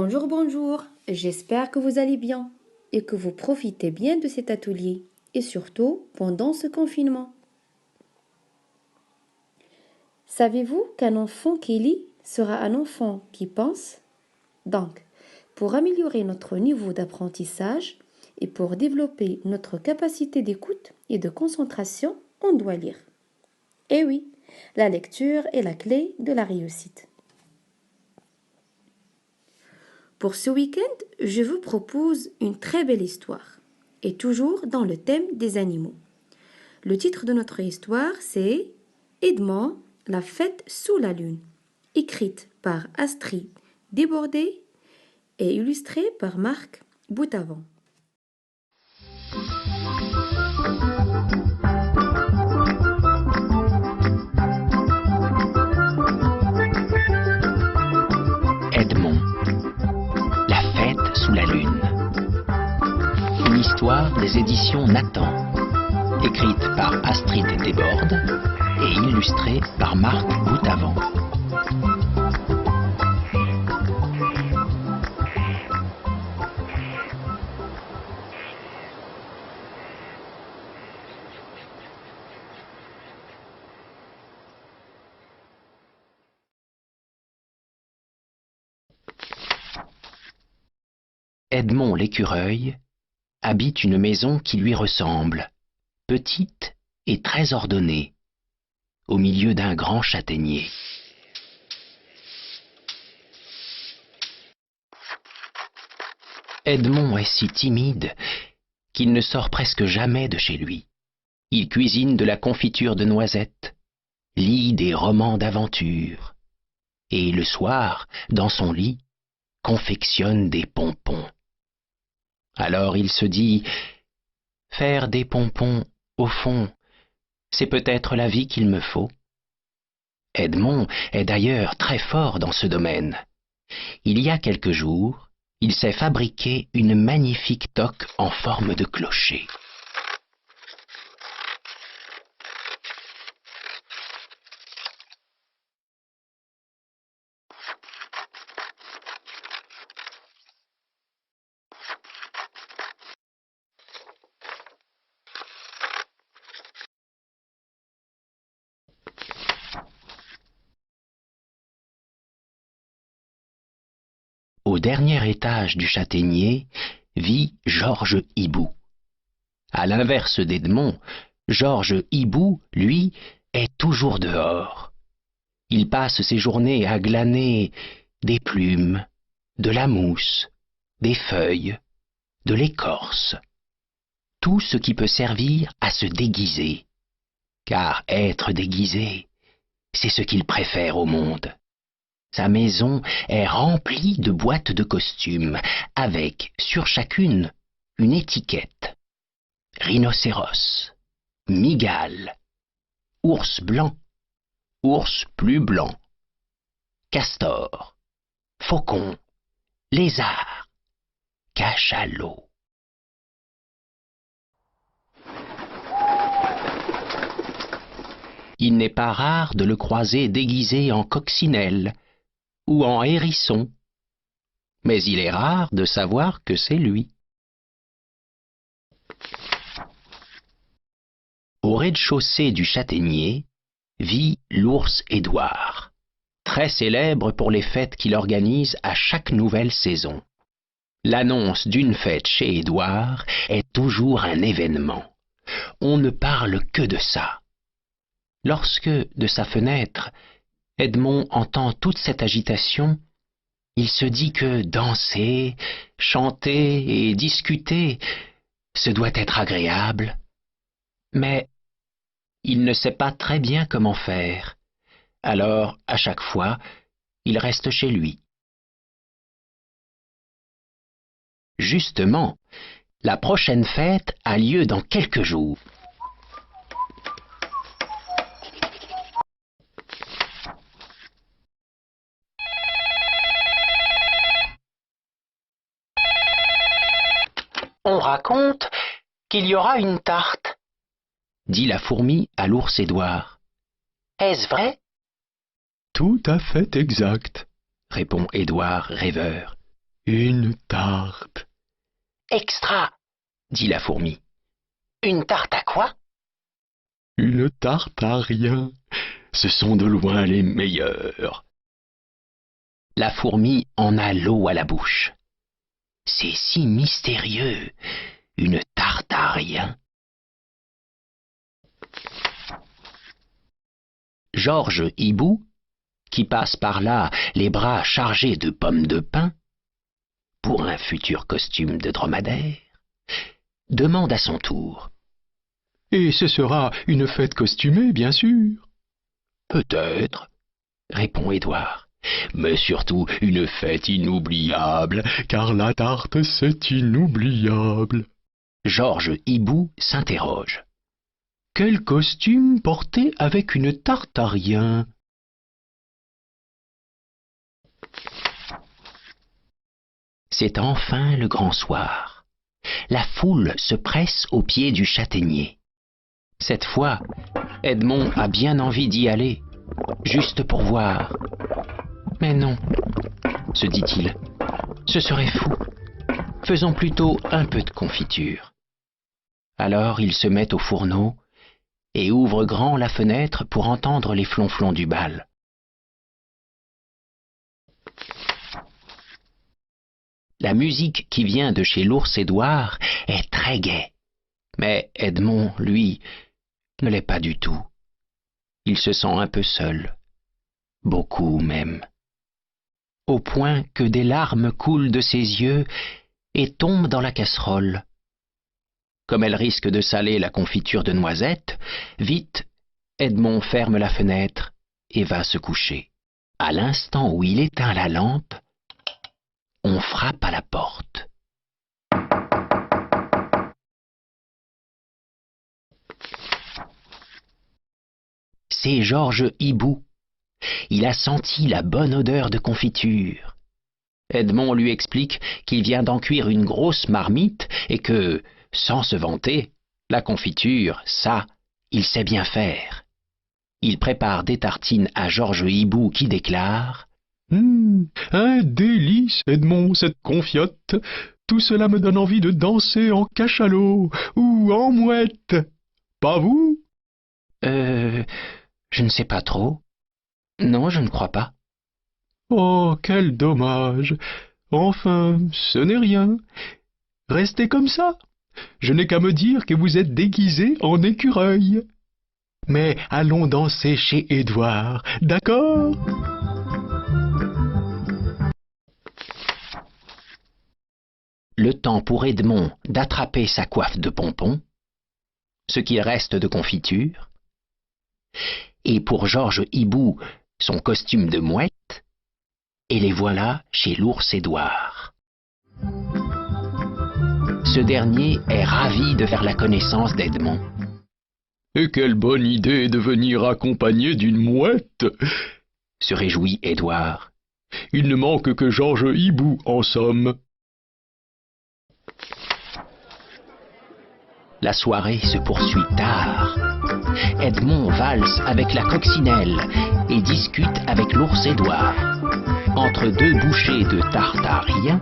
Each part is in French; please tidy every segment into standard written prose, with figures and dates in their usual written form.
Bonjour, bonjour. J'espère que vous allez bien et que vous profitez bien de cet atelier et surtout pendant ce confinement. Savez-vous qu'un enfant qui lit sera un enfant qui pense? Donc, pour améliorer notre niveau d'apprentissage et pour développer notre capacité d'écoute et de concentration, on doit lire. Eh oui, la lecture est la clé de la réussite. Pour ce week-end, je vous propose une très belle histoire, et toujours dans le thème des animaux. Le titre de notre histoire, c'est Edmond, la fête sous la lune, écrite par Astrid Desbordet et illustrée par Marc Boutavant. Edmond, la fête sous la lune. Une histoire des éditions Nathan, écrite par Astrid Desbordes et illustrée par Marc Boutavant. Edmond l'écureuil habite une maison qui lui ressemble, petite et très ordonnée, au milieu d'un grand châtaignier. Edmond est si timide qu'il ne sort presque jamais de chez lui. Il cuisine de la confiture de noisettes, lit des romans d'aventure, et le soir, dans son lit, confectionne des pompons. Alors il se dit, faire des pompons, au fond, c'est peut-être la vie qu'il me faut. Edmond est d'ailleurs très fort dans ce domaine. Il y a quelques jours, il s'est fabriqué une magnifique toque en forme de clocher. Au dernier étage du châtaignier vit Georges Hibou. À l'inverse d'Edmond, Georges Hibou, lui, est toujours dehors. Il passe ses journées à glaner des plumes, de la mousse, des feuilles, de l'écorce. Tout ce qui peut servir à se déguiser. Car être déguisé, c'est ce qu'il préfère au monde. Sa maison est remplie de boîtes de costumes, avec, sur chacune, une étiquette. Rhinocéros, mygale, ours blanc, ours plus blanc, castor, faucon, lézard, cachalot. Il n'est pas rare de le croiser déguisé en coccinelle ou en hérisson, mais il est rare de savoir que c'est lui. Au rez-de-chaussée du châtaignier vit l'ours Édouard, très célèbre pour les fêtes qu'il organise à chaque nouvelle saison. L'annonce d'une fête chez Édouard est toujours un événement. On ne parle que de ça. Lorsque, de sa fenêtre, Edmond entend toute cette agitation, il se dit que danser, chanter et discuter, ce doit être agréable. Mais il ne sait pas très bien comment faire. Alors, à chaque fois, il reste chez lui. Justement, la prochaine fête a lieu dans quelques jours. On raconte qu'il y aura une tarte, dit la fourmi à l'ours Édouard. Est-ce vrai? Tout à fait exact, répond Édouard rêveur. Une tarte. Extra, dit la fourmi. Une tarte à quoi? Une tarte à rien. Ce sont de loin les meilleures. La fourmi en a l'eau à la bouche. C'est si mystérieux, une tarte à rien. Georges Hibou, qui passe par là les bras chargés de pommes de pin, pour un futur costume de dromadaire, demande à son tour. Et ce sera une fête costumée, bien sûr. Peut-être, répond Édouard, mais surtout une fête inoubliable, Car la tarte, c'est inoubliable. Georges Hibou s'interroge. Quel costume porter avec une tarte à rien? C'est enfin le grand soir. La foule se presse au pied du châtaignier. Cette fois, Edmond a bien envie d'y aller, juste pour voir. Mais non, se dit-il, ce serait fou. Faisons plutôt un peu de confiture. Alors il se met au fourneau et ouvre grand la fenêtre pour entendre les flonflons du bal. La musique qui vient de chez l'ours Édouard est très gaie, mais Edmond, lui, ne l'est pas du tout. Il se sent un peu seul, beaucoup même, au point que des larmes coulent de ses yeux et tombent dans la casserole. Comme elle risque de saler la confiture de noisettes, vite, Edmond ferme la fenêtre et va se coucher. À l'instant où il éteint la lampe, on frappe à la porte. C'est Georges Hibou. Il a senti la bonne odeur de confiture. Edmond lui explique qu'il vient d'en cuire une grosse marmite et que, sans se vanter, la confiture, ça, il sait bien faire. Il prépare des tartines à Georges Hibou qui déclare « Un délice, Edmond, cette confiote. Tout cela me donne envie de danser en cachalot ou en mouette. Pas vous? » Je ne sais pas trop. Non, je ne crois pas. Oh, quel dommage. Enfin, ce n'est rien. Restez comme ça. Je n'ai qu'à me dire que vous êtes déguisé en écureuil. Mais allons danser chez Édouard, d'accord? Le temps pour Edmond d'attraper sa coiffe de pompons, ce qu'il reste de confiture, et pour Georges Hibou son costume de mouette, et les voilà chez l'ours Édouard. Ce dernier est ravi de faire la connaissance d'Edmond. Et quelle bonne idée de venir accompagné d'une mouette, se réjouit Édouard. Il ne manque que Georges Hibou, en somme. La soirée se poursuit tard. Edmond valse avec la coccinelle et discute avec l'ours Édouard. Entre deux bouchées de tarte à rien,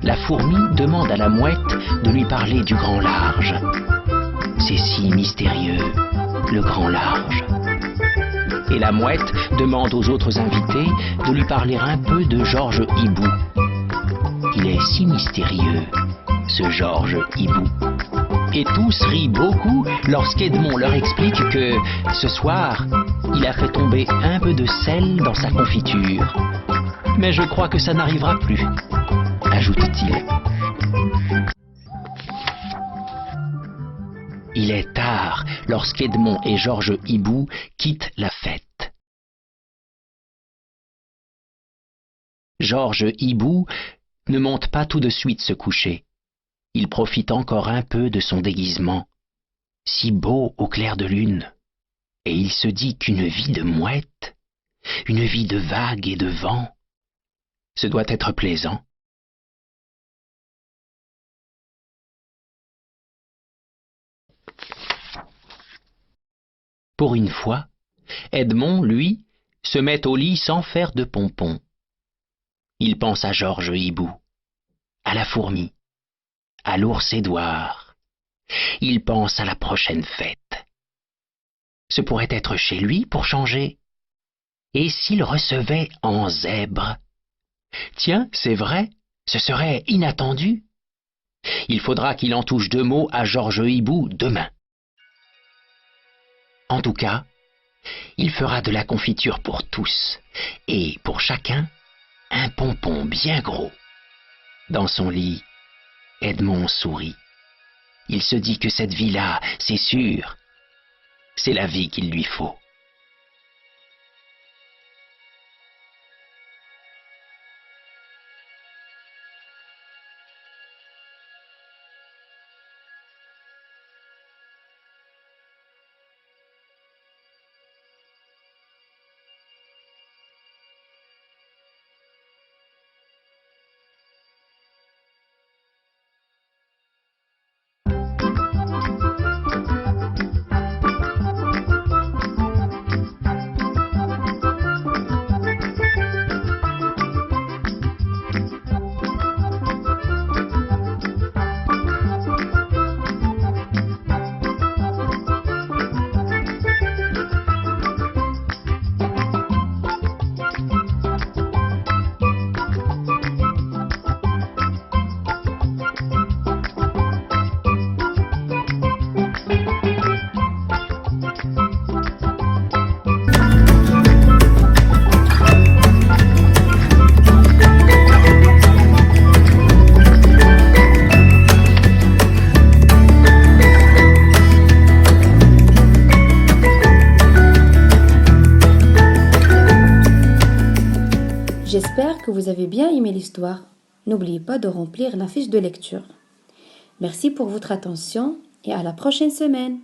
la fourmi demande à la mouette de lui parler du grand large. C'est si mystérieux, le grand large. Et la mouette demande aux autres invités de lui parler un peu de Georges Hibou. Il est si mystérieux, ce Georges Hibou. Et tous rient beaucoup lorsqu'Edmond leur explique que, ce soir, il a fait tomber un peu de sel dans sa confiture. Mais je crois que ça n'arrivera plus, ajoute-t-il. Il est tard lorsqu'Edmond et Georges Hibou quittent la fête. Georges Hibou ne monte pas tout de suite se coucher. Il profite encore un peu de son déguisement, si beau au clair de lune, et il se dit qu'une vie de mouette, une vie de vagues et de vent, ce doit être plaisant. Pour une fois, Edmond, lui, se met au lit sans faire de pompons. Il pense à Georges Hibou. à la fourmi, à l'ours Édouard. Il pense à la prochaine fête. Ce pourrait être chez lui pour changer. Et s'il recevait en zèbre? Tiens, c'est vrai, ce serait inattendu. Il faudra qu'il en touche 2 mots à Georges Hibou demain. En tout cas, il fera de la confiture pour tous, et pour chacun, un pompon bien gros. Dans son lit, Edmond sourit. Il se dit que cette vie-là, c'est sûr, c'est la vie qu'il lui faut. J'espère que vous avez bien aimé l'histoire. N'oubliez pas de remplir la fiche de lecture. Merci pour votre attention et à la prochaine semaine.